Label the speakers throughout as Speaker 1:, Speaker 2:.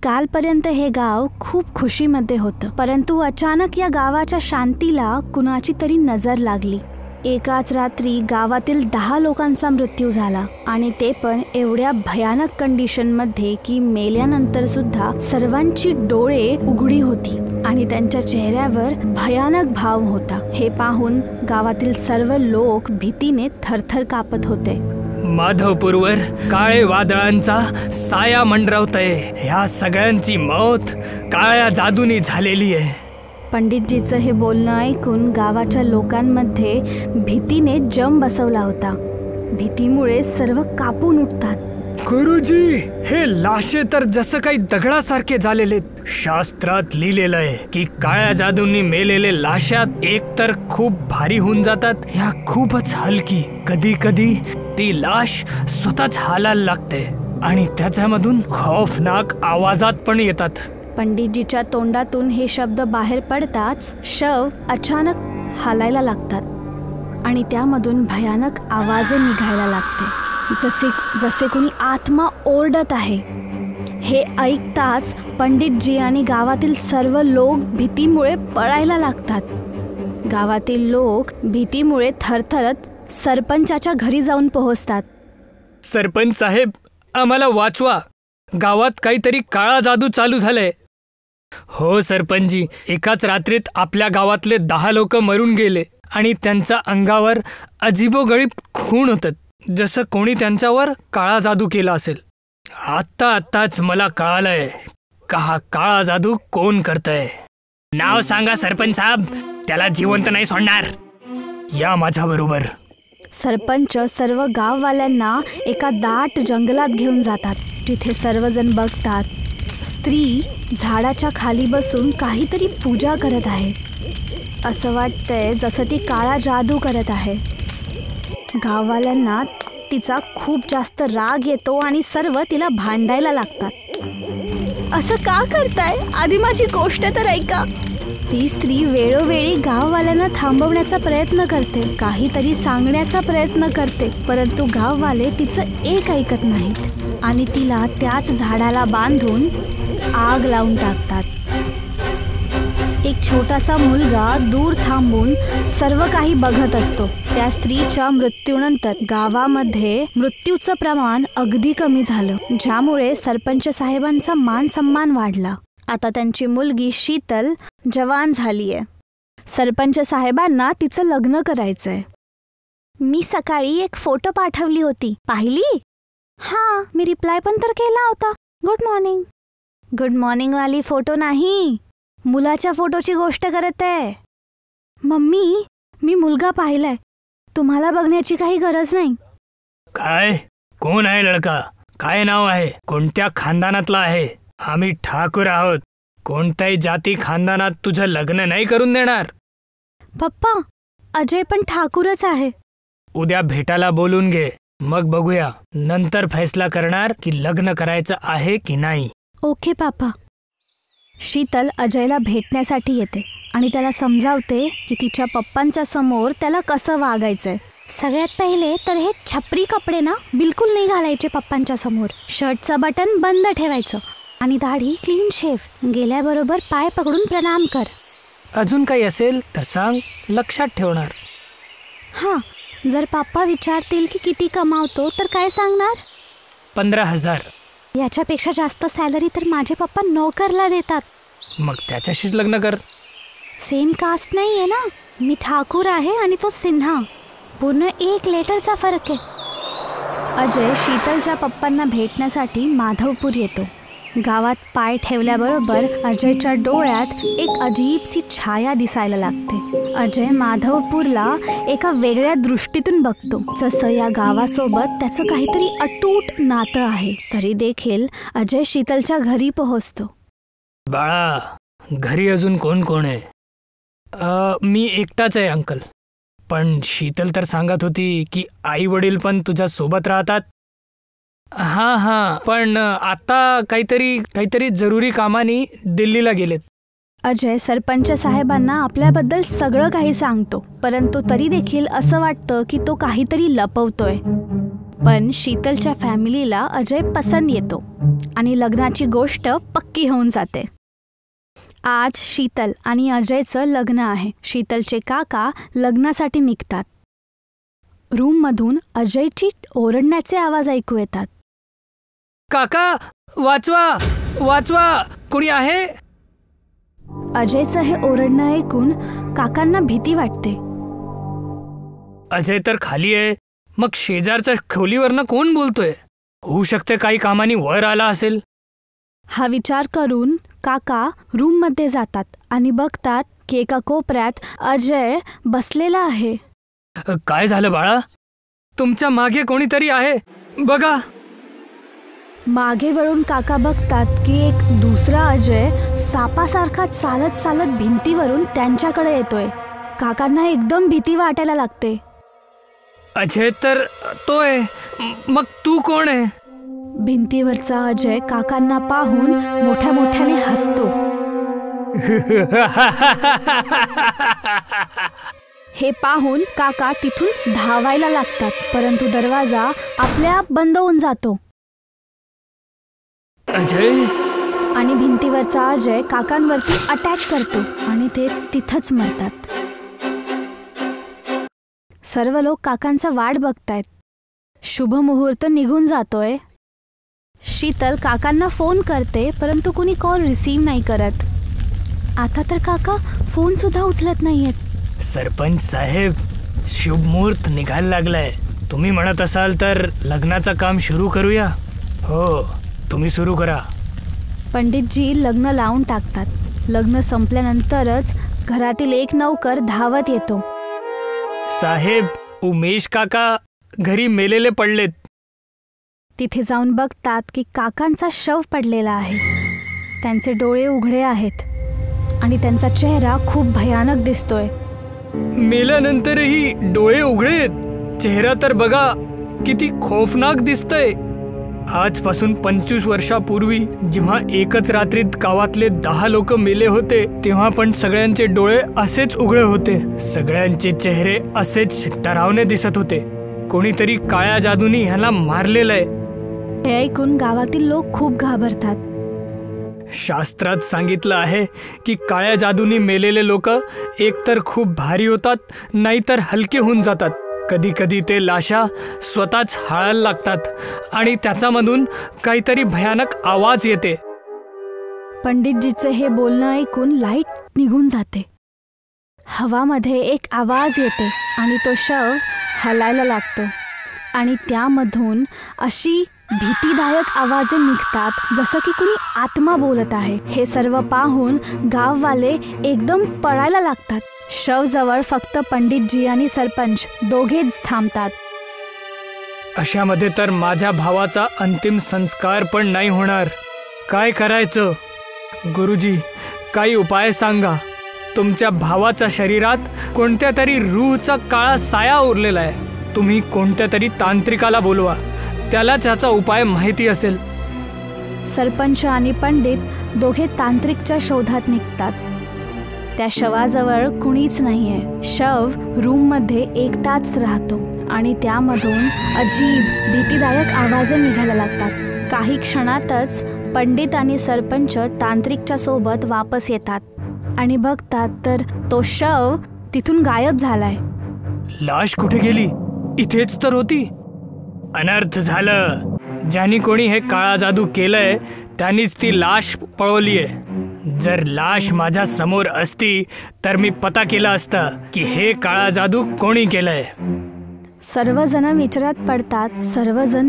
Speaker 1: कालपर्यंत हे गाव खूप खुशीमध्ये होतं, परंतु अचानक या गावाच्या शांतीला कुणाची तरी नजर लागली. एकाच रात्री गावातील 10 लोकांचा मृत्यू झाला आणि ते पण एवढ्या भयानक कंडिशनमध्ये की मेल्यानंतर सुद्धा सर्वांची डोळे उघडी होती आणि त्यांच्या चेहऱ्यावर भयानक भाव होता. हे पाहून गावातील सर्व लोक भीतीने थरथर कापत होते.
Speaker 2: माधवपूरवर काळे वादळांचा साया मंडरावतोय. ह्या सगळ्यांची मौत काळ्या जादूनी झालेली आहे.
Speaker 1: पंडितजीचं हे बोलणं ऐकून गावाच्या लोकांमध्ये भीतीने जम बसवला होता. भीतीमुळे सर्व कापून उठतात.
Speaker 2: गुरुजी, हे लाशे तर जसं काही दगडासारखे झालेले. शास्त्रात लिहिलेलं आहे की काळ्या जादूंनी मेलेले लाशात एकतर खूप भारी होऊन जातात, या खूपच हलकी. कधी कधी ती लाश स्वतःच हालायला लागते आणि त्याच्यामधून खौफनाक आवाजात पण येतात.
Speaker 1: पंडितजीच्या तोंडातून हे शब्द बाहेर पडताच शव अचानक हालायला लागतात आणि त्यामधून भयानक आवाज निघायला लागते, जसे कोणी आत्मा ओरडत आहे. हे ऐकताच पंडितजी आणि गावातील सर्व लोक भीतीमुळे पळायला लागतात. गावातील लोक भीतीमुळे थरथरत सरपंचाच्या घरी जाऊन पोहोचतात.
Speaker 2: सरपंच साहेब, आम्हाला वाचवा. गावात काहीतरी काळा जादू चालू झालाय. हो सरपंचजी, एकाच रात्रीत आपल्या गावातले 10 लोक मरून गेले आणि त्यांच्या अंगावर अजीबोगरीब खून होतात, जसं कोणी त्यांच्यावर काळा जादू केला असेल. आत्ताच मला कळालंय का हा काळा जादू कोण करतंय. नाव सांगा सरपंच साहेब, त्याला जिवंत नाही सोडणार. या माझ्या बरोबर.
Speaker 1: सरपंच सर्व गाववाल्यांना एका दाट जंगलात घेऊन जातात. तिथे सर्वजण बघतात स्त्री झाडाच्या खाली बसून काहीतरी पूजा करत आहे. असं वाटतंय जसं ती काळा जादू करत आहे. गाववाल्यांना तिचा खूप जास्त राग येतो आणि सर्व तिला भांडायला लागतात. असं का करताय? आधी माझी गोष्ट तर ऐका. ती स्त्री वेळोवेळी गाववाल्यांना थांबवण्याचा प्रयत्न करते, काहीतरी सांगण्याचा प्रयत्न करते, परंतु गाववाले तिचं एक ऐकत नाहीत आणि तिला त्याच झाडाला बांधून आग लावून टाकतात. एक छोटासा मुलगा दूर थांबून सर्व काही बघत असतो. त्या स्त्रीच्या मृत्यूनंतर गावामध्ये मृत्यूचं प्रमाण अगदी कमी झालं, ज्यामुळे सरपंच साहेबांचा मान सन्मान वाढला. आता त्यांची मुलगी शीतल जवान झालीये. सरपंच साहेबांना तिचं लग्न करायचंय. मी सकाळी एक फोटो पाठवली होती, पाहिली? हां, मी रिप्लाय पण तर केला होता. Good morning. गुड मॉर्निंग वाली फोटो नाही, मुलाच्या फोटोची गोष्ट करत आहे. मम्मी, मी मुलगा पाहिलाय, तुम्हाला बघण्याची काही गरज नाही.
Speaker 2: काय? कोण आहे लडका? काय नाव आहे? कोणत्या खानदानातला आहे? आम्ही ठाकूर आहोत. कोणत्याही जाती खानदानात तुझं लग्न नाही करून देणार.
Speaker 1: पप्पा, अजय पण ठाकूरच आहे.
Speaker 2: उद्या भेटायला बोलून घे, मग बघूया. नंतर फैसला करणार की लग्न करायचं आहे की नाही.
Speaker 1: ओके पापा. शीतल अजयला भेटण्यासाठी येते आणि त्याला समजावते की तिच्या पप्पांच्या समोर त्याला कसं वागायचंय. सगळ्यात पहिले तर हे छपरी कपडे ना बिलकुल नाही घालायचे पप्पांच्या समोर. शर्टचं बटन बंद ठेवायचं आणि दाढी क्लीन शेव. गेल्याबरोबर पाय पकडून प्रणाम कर.
Speaker 2: अजून काही असेल तर सांग, लक्षात ठेवणार.
Speaker 1: हां, जर पप्पा विचारतील की किती कमावतो तर काय सांगणार?
Speaker 2: 15,000.
Speaker 1: याच्यापेक्षा जास्त सॅलरी तर माझे पप्पा नोकरला देतात.
Speaker 2: मग त्याच्याशीच लग्न कर.
Speaker 1: सेम कास्ट नाही आहे ना, मी ठाकूर आहे आणि तो सिन्हा. पूर्ण 1 लेटरचा फरक आहे. अजय शीतलच्या पप्पांना भेटण्यासाठी माधवपूर येतो. गावात पाय ठेवल्याबरोबर अजयच्या डोळ्यात एक अजीबसी छाया दिसायला लागते. अजय माधवपूरला एका वेगळ्या दृष्टीतून बघतो, जसं या गावासोबत त्याचं काहीतरी अतूट नातं आहे. तरी देखील अजय शीतलच्या घरी पोहोचतो.
Speaker 2: बाळा, घरी अजून कोण कोण आहे? मी एकटाच आहे अंकल. पण शीतल तर सांगत होती की आई वडील पण तुझ्या सोबत राहतात. हां, पण आता काहीतरी जरुरी कामाने दिल्लीला गेलेत.
Speaker 1: अजय सरपंच साहेबांना आपल्याबद्दल सगळं काही सांगतो, परंतु तरी देखील असं वाटतं की तो काहीतरी लपवतोय. पण शीतलच्या फॅमिलीला अजय पसंत येतो आणि लग्नाची गोष्ट पक्की होऊन जाते. आज शीतल आणि अजयचं लग्न आहे. शीतलचे काका लग्नासाठी निघतात. रूममधून अजयची ओरडण्याचे आवाज ऐकू येतात.
Speaker 2: काका, वाचवा वाचवा, कोणी आहे?
Speaker 1: अजयचं हे ओरडणं ऐकून काकांना भीती वाटते.
Speaker 2: अजय तर खाली आहे, मग शेजारच्या खोलीवरनं कोण बोलतोय? होऊ शकते काही कामाने वर आला असेल.
Speaker 1: हा विचार करून काका रूममध्ये जातात आणि बघतात की एका कोपऱ्यात अजय बसलेला आहे.
Speaker 2: काय झालं बाळा? तुमच्या मागे कोणीतरी आहे, बघा.
Speaker 1: मागे वळून काका बघतात की एक दुसरा अजय सापासारखा चालत चालत भिंतीवरून त्यांच्याकडे येतोय. काकांना एकदम भीती वाटायला लागते.
Speaker 2: अजय तर तो आहे, मग तू कोण आहे?
Speaker 1: भिंतीवरचा अजय काकांना पाहून मोठ्या मोठ्याने हसतो. हे पाहून काका तिथून धावायला लागतात, परंतु दरवाजा आपल्याआप बंद होऊन जातो.
Speaker 2: अजय
Speaker 1: आणि भिंतीवरचा अजय काकांवरती अटॅक करतो आणि ते तिथंच मरतात. सर्व लोक काकांचा वाट बघतायत. शुभ मुहूर्त निघून जातोय. शीतल काकांना फोन करते, परंतु कुणी कॉल रिसीव्ह नाही करत. आता तर काका फोन सुद्धा उचलत नाहीयेत.
Speaker 2: सरपंच साहेब, शुभ मुहूर्त निघायला लागलाय. तुम्ही म्हणत असाल तर लग्नाचं काम सुरू करूया? हो, तुम्ही सुरू करा.
Speaker 1: पंडितजी लग्न लावून टाकतात. लग्न संपल्यानंतरच घरातील एक नौकर धावत येतो.
Speaker 2: साहेब, उमेश काका घरी मेलेले पडलेत.
Speaker 1: तिथे जाऊन बघतात की काकांचा शव पडलेला आहे. त्यांचे डोळे उघडे आहेत आणि त्यांचा चेहरा खूप भयानक दिसतोय.
Speaker 2: मेल्यानंतरही डोळे उघडेत. चेहरा तर बघा किती खौफनाक दिसतंय. आजपासून 25 वर्षापूर्वी जेव्हा एकच रात्रीत गावातले 10 लोक मेले होते, तेव्हा पण सगळ्यांचे डोळे असेच उघडे होते. सगळ्यांचे चेहरे असेच डरावने दिसत होते. कोणीतरी काळ्या जादूनी ह्याला मारलेलं आहे.
Speaker 1: हे ऐकून गावातील लोक खूप घाबरतात.
Speaker 2: शास्त्रात सांगितलं आहे की काळ्या जादूनी मेलेले लोक एकतर खूप भारी होतात, नाहीतर हलके होऊन जातात. कधी कधी ते लाशा स्वतःच हाळायला लागतात आणि त्याच्यामधून काहीतरी भयानक आवाज येते.
Speaker 1: पंडितजीचे हे बोलणं ऐकून लाईट निघून जाते. हवामध्ये एक आवाज येते आणि तो शव हलायला लागतो आणि त्यामधून अशी भीतीदायक आवाजे निघतात जसं की कुणी आत्मा बोलत आहे. हे सर्व पाहून गाववाले एकदम पळायला लागतात. शवजवळ फक्त पंडितजी आणि सरपंच दोघेच थांबतात.
Speaker 2: अशामध्ये तर माझ्या भावाचा अंतिम संस्कार पण नाही होणार. काय करायचं? गुरुजी, काही उपाय सांगा. तुमच्या भावाच्या शरीरात कोणत्या तरी रूहचा काळा साया उरलेला आहे. तुम्ही कोणत्या तरी तांत्रिकाला बोलवा, त्याला त्याचा उपाय माहिती असेल.
Speaker 1: सरपंच आणि पंडित दोघे तांत्रिकच्या शोधात निघतात. त्या शवाजवळ कुणीच नाहीये. शव रूममध्ये एकटाच राहतो आणि त्यामधून अजीब भीतीदायक आवाज निघायला लागतात. काही क्षणातच पंडित आणि सरपंच तांत्रिकच्या सोबत वापस येतात आणि बघतात तर तो शव तिथून गायब झालाय.
Speaker 2: लाश कुठे गेली? इथेच तर होती. अनर्थ झालं. ज्यांनी कोणी हे काळा जादू केलंय त्यांनीच ती लाश पळवलीये. जर लाश माझ्या समोर असती तर मी पता केला असता की हे काळा जादू कोणी केलंय.
Speaker 1: सर्वजण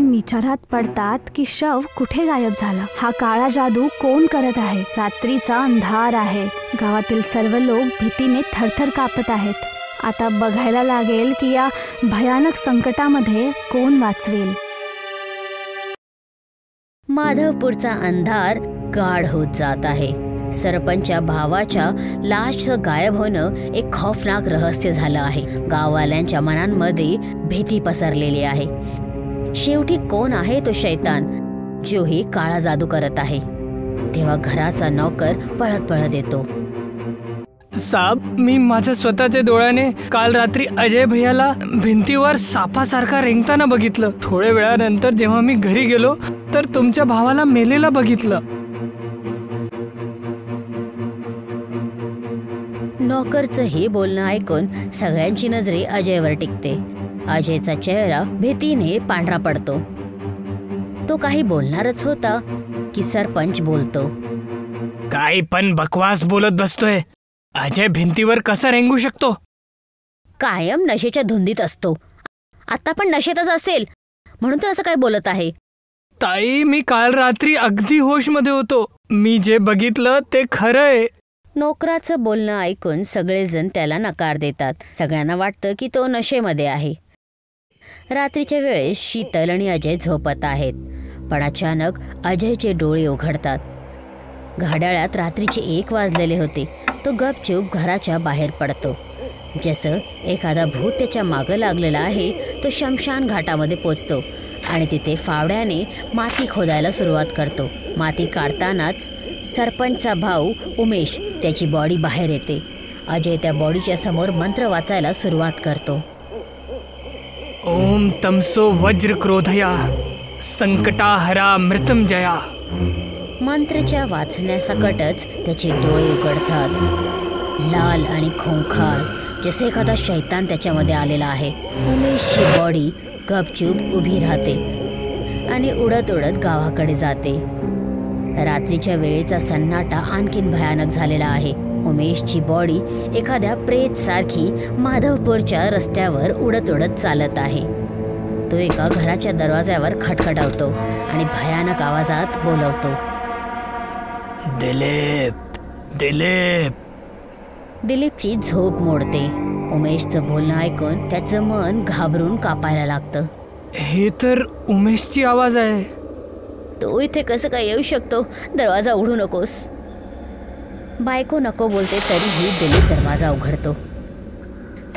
Speaker 1: विचारात पडतात की शव कुठे गायब झाला. हा काळा जादू कोण करत आहे? रात्रीचा अंधार आहे. गावातील सर्व लोक भीतीने थरथर कापत आहेत. आता बघायला लागेल की या भयानक संकटामध्ये कोण वाचवेल.
Speaker 3: माधवपूरचा अंधार गाढ होत जात आहे. सरपंचच्या भावाच्या लाशचं गायब होणं एक खौफनाक रहस्य झालं आहे. गाववाल्यांच्या मनांमध्ये भीती पसरलेली आहे. शेवटी कोण आहे तो शैतान जो ही काळा जादू करत आहे? तेव्हा घराचा नौकर पळत पळत येतो.
Speaker 2: साहेब, मी माझ्या स्वतःच्या डोळ्याने काल रात्री अजय भैयाला भिंतीवर सापासारखा रेंगताना बघितलं. थोड्या वेळानंतर जेव्हा मी घरी गेलो तर तुमच्या भावाला मेलेला बघितलं.
Speaker 3: नौकरचं हे बोलणं ऐकून सगळ्यांची नजरे अजयवर टिकते. अजयचा चेहरा भीतीने पांढरा पडतो. तो काही बोलणारच होता की सरपंच बोलतो.
Speaker 2: काही पण बकवास बोलत बसतोय. अजय भिंतीवर कसा रेंगू शकतो?
Speaker 3: कायम नशेच्या धुंदीत असतो. आता पण नशेतच असेल म्हणून तर असं काय बोलत आहे.
Speaker 2: ताई, मी काल रात्री अगदी होशमध्ये होतो. मी जे बघितलं ते खरंय.
Speaker 3: नोकराचं बोलणं ऐकून सगळेजण त्याला नकार देतात. सगळ्यांना वाटतं की तो नशेमध्ये आहे. रात्रीच्या वेळेस शीतल आणि अजय झोपत आहेत. पण अचानक अजयचे डोळे उघडतात. घड्याळात रात्रीचे 1 वाजलेले होते. तो गपचूप घराच्या बाहेर पडतो. जसं एखादा भूत त्याच्या मागं लागलेला आहे. तो शमशान घाटामध्ये पोचतो आणि तिथे फावड्याने माती खोदायला सुरुवात करतो. माती काढतानाच सरपंचचा भाऊ उमेश त्याची बॉडी बाहेर येते. अजय त्या बॉडीच्या समोर मंत्र वाचायला सुरुवात करतो.
Speaker 2: ओम तमसो वज्र क्रोधया संकटाहरा मृत्युंजया.
Speaker 3: मंत्रच्या वाचण्यासकटच त्याचे डोळे उघडतात. लाल आणि खोंखार, जसे एखादा शैतान त्याच्यामध्ये आलेला आहे. उमेशची बॉडी गपचूप उभी राहते आणि उडत उडत गावाकडे जाते. रात्रीच्या वेळेचा सन्नाटा आणखीन भयानक झालेला आहे. उमेशची बॉडी एखाद्या प्रेतसारखी माधवपूरच्या रस्त्यावर उडत उडत चालत आहे. तो एका घराच्या दरवाज्यावर खटखटावतो आणि भयानक आवाजात बोलवतो.
Speaker 2: दिलीप, दिलीप.
Speaker 3: दिलीपची झोप मोडते. उमेशचं बोलणं ऐकून त्याचं मन घाबरून कापायला लागतं.
Speaker 2: हे तर उमेशची आवाज आहे.
Speaker 3: तो इथे कसं काय येऊ शकतो? दरवाजा उघडू नकोस. बायको नको बोलते तरीही दिलीप दरवाजा उघडतो.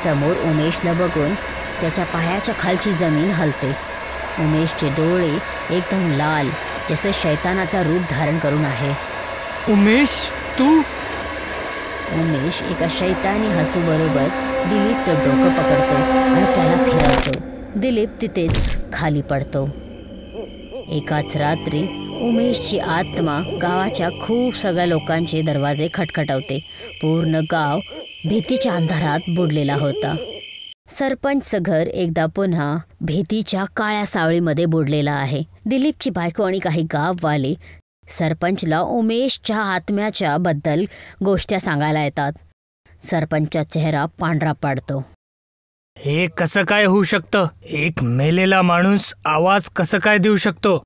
Speaker 3: समोर उमेशला बघून त्याच्या पायाच्या खालची जमीन हलते. उमेशचे डोळे एकदम लाल, जसं शैतानाचा रूप धारण करून आहे.
Speaker 2: उमेश, तू?
Speaker 3: उमेश एका शैतानी हसू बरोबर दिलीपचं डोकं पकडतो आणि त्याला फिरवतो. दिलीप तिथेच खाली पडतो. एकाच रात्री उमेशची आत्मा गावाच्या खूप सगळ्या लोकांचे दरवाजे खटखटवते. पूर्ण गाव भीतीच्या अंधारात बुडलेला होता. सरपंचचं घर एकदा पुन्हा भीतीच्या काळ्या सावळीमध्ये बुडलेला आहे. दिलीपची बायको आणि काही गाववाले सरपंचला उमेशच्या आत्म्याच्या बद्दल गोष्टी सांगायला येतात. सरपंचचा चेहरा पांढरा पडतो.
Speaker 2: हे कसं काय होऊ शकतं? एक मेलेला माणूस आवाज कसं काय देऊ शकतो?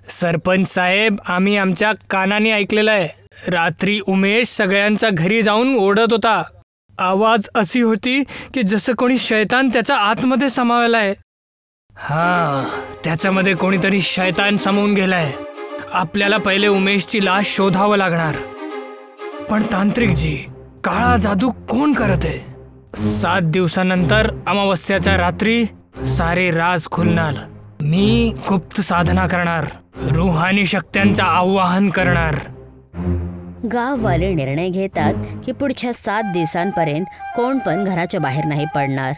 Speaker 2: सरपंच साहेब, आम्ही आमच्या कानाने ऐकलेलं आहे. रात्री उमेश सगळ्यांच्या घरी जाऊन ओरडत होता. आवाज अशी होती की जसं कोणी शैतान त्याच्या आतमध्ये सामावला आहे. त्याच्यामध्ये कोणीतरी शैतान सामावून गेलाय. आपल्याला पहिले उमेशची लाश शोधावं लागणार. पण तांत्रिकजी, काळा जादू कोण करत आहे? 7 दिवसानंतर अमावस्याच्या रात्री सारे राज खुलणार. मी गुप्त साधना करणार, रूहानी शक्त्यांचं आवाहन करणार.
Speaker 3: गाववाले निर्णय घेतात की पुढच्या 7 दिवसांपर्यंत कोण पण घराच्या बाहेर नाही पडणार.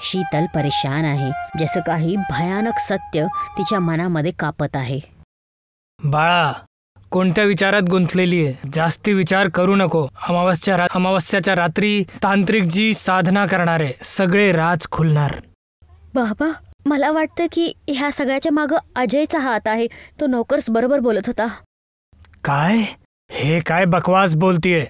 Speaker 3: शीतल परेशान आहे, जसं काही भयानक सत्य तिच्या मनामध्ये कापत आहे.
Speaker 2: बाळा, कोणत्या विचारात गुंतलेली आहे? जास्ती विचार करू नको. अमावस्याच्या रात्री तांत्रिकजी साधना करणार आहे. सगळे राज खुलणार.
Speaker 3: बाबा, मला वाटतं की ह्या सगळ्याच्या मागं अजयचा हात आहे. तो नोकर्स बरोबर बोलत होता.
Speaker 2: काय? हे काय बकवास बोलतीये?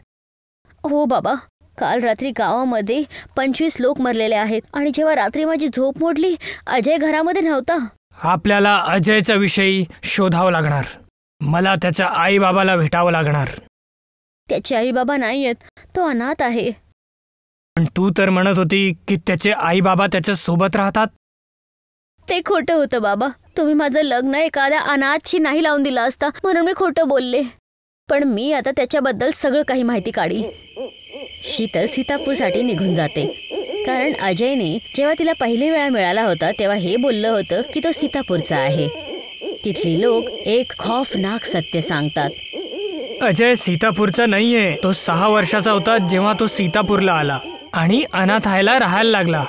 Speaker 3: हो बाबा, काल रात्री गावामध्ये 25 लोक मरलेले आहेत आणि जेव्हा रात्री माझी झोप मोडली अजय घरामध्ये नव्हता.
Speaker 2: आपल्याला अजयच्या विषयी शोधावं लागणार. मला त्याच्या आई बाबाला भेटावं लागणार.
Speaker 3: त्याचे आई बाबा नाही आहेत, तो अनाथ आहे.
Speaker 2: पण तू तर म्हणत होती की त्याचे आई बाबा त्याच्या सोबत राहतात.
Speaker 3: ते खोटं होतं बाबा. तुम्ही माझं लग्न एखाद्या अनाथशी नाही लावून दिलं असता म्हणून मी खोटं बोलले. पण मी आता त्याच्याबद्दल सगळं काही माहिती काढली. शीतल सीतापूरसाठी निघून जाते, कारण अजयने जेव्हा तिला पहिली वेळा मिळाला होता तेव्हा हे बोललं होतं की तो सीतापूरचा आहे. तिथली लोक एक खौफनाक सत्य सांगतात.
Speaker 2: अजय सीतापूरचा नाहीये. तो 6 वर्षाचा होता जेव्हा तो सीतापूरला आला आणि अनाथालयाला राहायला लागला.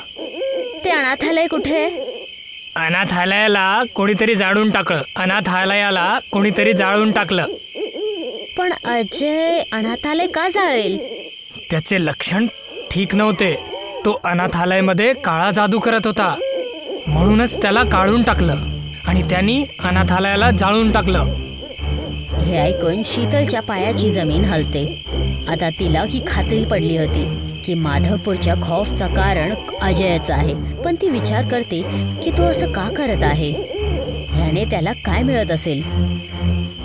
Speaker 3: ते अनाथालय कुठे?
Speaker 2: अनाथालयाला कोणीतरी जाळून टाकलं.
Speaker 3: पण अजय अनाथालय का जाळेल?
Speaker 2: त्याचे लक्षण ठीक नव्हते. तो अनाथालयामध्ये काळा जादू करत होता, म्हणूनच त्याला काढून टाकलं आणि त्यांनी अनाथालयाला जाळून टाकलं.
Speaker 3: हे ऐकून शीतलच्या पायाची जमीन हलते. आता तिला ही खात्री पडली होती की माधवपूरच्या खौफचा कारण अजयच आहे. पण ती विचार करते की तो असं का करत आहे, ह्याने त्याला काय मिळत असेल.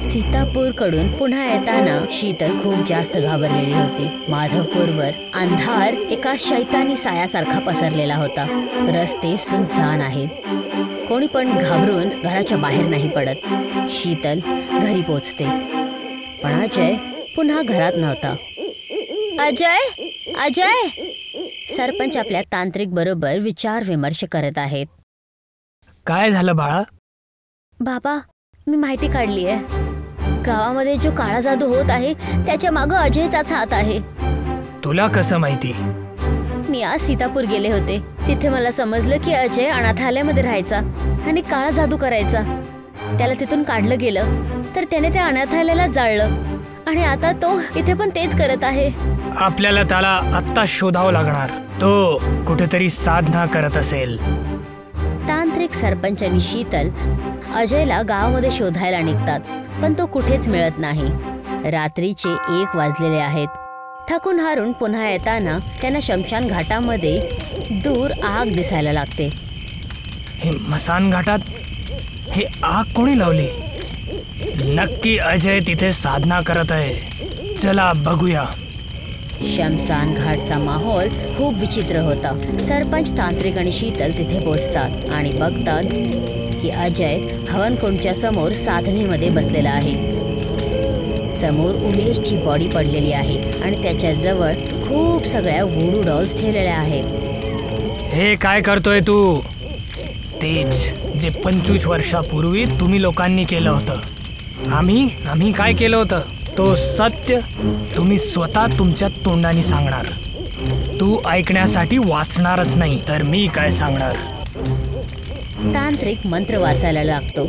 Speaker 3: सीतापूरकडून पुन्हा येताना शीतल खूप जास्त घाबरलेली होती. माधवपूरवर अंधार एका शैतानी सायासारखा पसरलेला होता. रस्ते सुनसान आहेत. कोणी पण घाबरून घराच्या बाहेर नाही पडत. शीतल घरी पोचते, पण अजय पुन्हा घरात नव्हता. अजय! सरपंच आपल्या तांत्रिक बरोबर विचार विमर्श करत आहेत.
Speaker 2: काय झालं बाळा?
Speaker 3: बाबा, मी माहिती काढली आहे. गावामध्ये जो काळा जादू होत आहे त्याच्या मागं अजयचाच हात आहे.
Speaker 2: तुला कसं माहिती?
Speaker 3: मी आज सीतापूर गेले होते. तिथे मला समजलं की अजय अनाथालयामध्ये राहायचा आणि काळा जादू करायचा. त्याला तिथून काढलं गेलं तर त्याने त्या अनाथालयाला जाळलं आणि आता तो इथे पण तेच करत आहे.
Speaker 2: आपल्याला त्याला आत्ता शोधावं लागणार. तो कुठेतरी साधना करत असेल.
Speaker 3: तांत्रिक सरपंच आणि शीतल अजयला गावामध्ये शोधायला निघतात, पण तो कुठेच मिळत नाही. रात्रीचे 1 वाजलेले आहेत. थकून हारून पुन्हा येताना त्यांना शमशान घाटामध्ये दूर आग दिसायला लागते.
Speaker 2: हे मसान घाटात हे आग कोणी लावली? नक्की अजय तिथे साधना करत आहे. चला बघूया.
Speaker 3: शमशान घाटचा माहोल खूप विचित्र होता. सरपंच, तांत्रिक आणि शीतल तिथे पोहोचतात आणि बघतात की अजय हवनकुंडच्या समोर साधनेमध्ये बसलेला आहे. समोर उमेशची बॉडी पडलेली आहे आणि त्याच्या जवळ खूप सगळ्या वुडू डॉल्स ठेवलेल्या आहेत.
Speaker 2: हे काय करतोय तू? तेच जे 25 वर्षापूर्वी तुम्ही लोकांनी केलं होतं. आम्ही काय केलं होतं तो सत्य तुम्ही स्वतः तुमच्या तोंडाने सांगणार. तू ऐकण्यासाठी वाचणारच नाही तर मी काय सांगणार.
Speaker 3: तांत्रिक मंत्र वाचायला लागतो,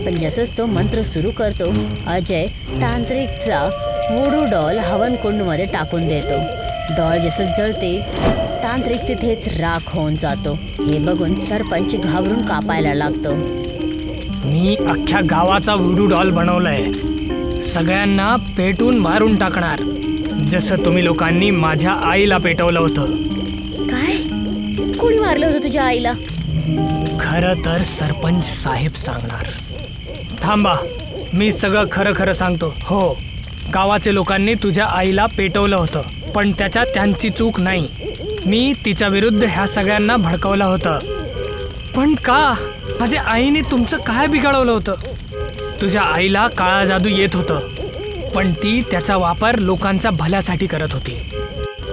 Speaker 3: पण जसंच तो मंत्र सुरू करतो अजय तांत्रिकचा वुडू डॉल हवनकुंडमध्ये टाकून देतो. डॉल जसं जळते तांत्रिक तिथेच राख होऊन जातो. हे बघून सरपंच घाबरून कापायला लागतो.
Speaker 2: मी अख्ख्या गावाचा वुडू डॉल बनवलाय. सगळ्यांना पेटून मारून टाकणार, जसं तुम्ही लोकांनी माझ्या आईला पेटवलं होतं.
Speaker 3: काय? कोणी मारलं होतं तुझ्या आईला?
Speaker 2: खरं तर सरपंच साहेब सांगणार. थांबा, मी सगळं खरं सांगतो. हो, गावाच्या लोकांनी तुझ्या आईला पेटवलं होतं, पण त्याच्यात त्यांची चूक नाही. मी तिच्या विरुद्ध ह्या सगळ्यांना भडकवलं होतं. पण का? माझ्या आईने तुमचं काय बिघडवलं होतं? तुझ्या आईला काळा जादू येत होतं, पण ती त्याचा वापर लोकांच्या भल्यासाठी करत होती.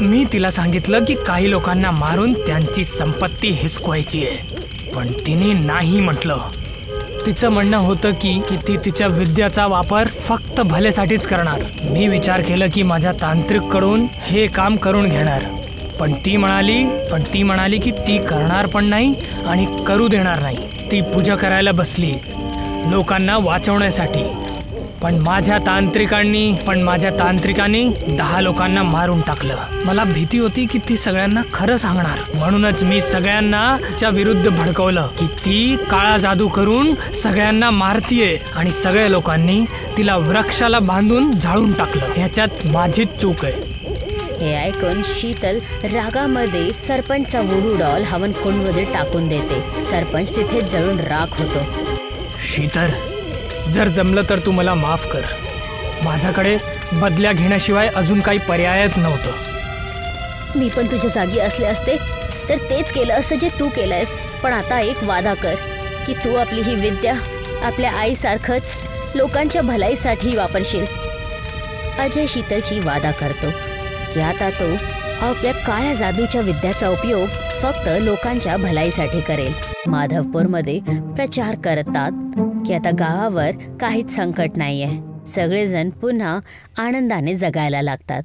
Speaker 2: मी तिला सांगितलं की काही लोकांना मारून त्यांची संपत्ती हिसकवायची आहे, पण तिने नाही म्हटलं. तिचं म्हणणं होतं की ती तिच्या विद्याचा वापर फक्त भल्यासाठीच करणार. मी विचार केलं की माझ्या तांत्रिककडून हे काम करून घेणार, पण ती म्हणाली की ती करणार पण नाही आणि करू देणार नाही. ती पूजा करायला बसली लोकांना वाचवण्यासाठी, पण माझ्या तांत्रिकांनी 10 लोकांना मारून टाकलं. मला भीती होती की ती सगळ्यांना खरं सांगणार, म्हणूनच मी सगळ्यांना तिच्या विरुद्ध भडकवलं की ती काळा जादू करून सगळ्यांना मारतीये आणि सगळ्या लोकांनी तिला वृक्षाला बांधून जाळून टाकलं. ह्याच्यात माझीच चूक आहे.
Speaker 3: हे ऐकून शीतल रागामध्ये सरपंचचा वुडू डॉल हवनकुंडमध्ये टाकून देते. सरपंच तिथे जळून राख होतो.
Speaker 2: शीतल, जर जमलं तर तू मला माफ कर. माझ्याकडे बदल्या घेण्याशिवाय अजून काही पर्यायच नव्हतं.
Speaker 3: मी पण तुझ्या जागी असले असते तर तेच केलं असतं जे तू केलंयस. पण आता एक वादा कर की तू आपली ही विद्या आपल्या आईसारखंच लोकांच्या भलाईसाठी वापरशील. अजय शीतलची वादा करतो की आता तो आपल्या काळ्या जादूच्या विद्याचा उपयोग फक्त लोकांच्या भलाईसाठी करेल. माधवपूरमध्ये प्रचार करतात की आता गावावर काहीच संकट नाहीये. सगळेजण पुन्हा आनंदाने जगायला लागतात.